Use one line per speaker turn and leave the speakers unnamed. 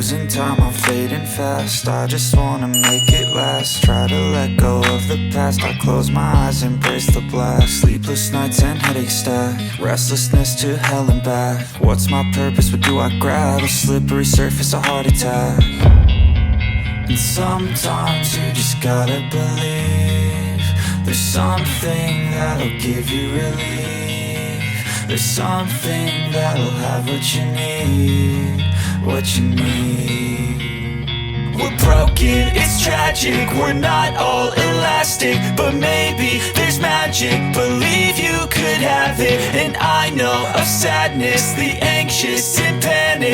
losing time, I'm fading fast. I just wanna make it last. Try to let go of the past. I close my eyes, embrace the blast. Sleepless nights and headaches stack. Restlessness to hell and back. What's my purpose? What do I grab? A slippery surface, a heart attack. And sometimes you just gotta believe there's something that'll give you relief. There's something that'll have what you need. What you need. We're broken, it's tragic. We're not all elastic, but maybe there's magic. Believe you could have it. And I know of sadness, the anxious and panic.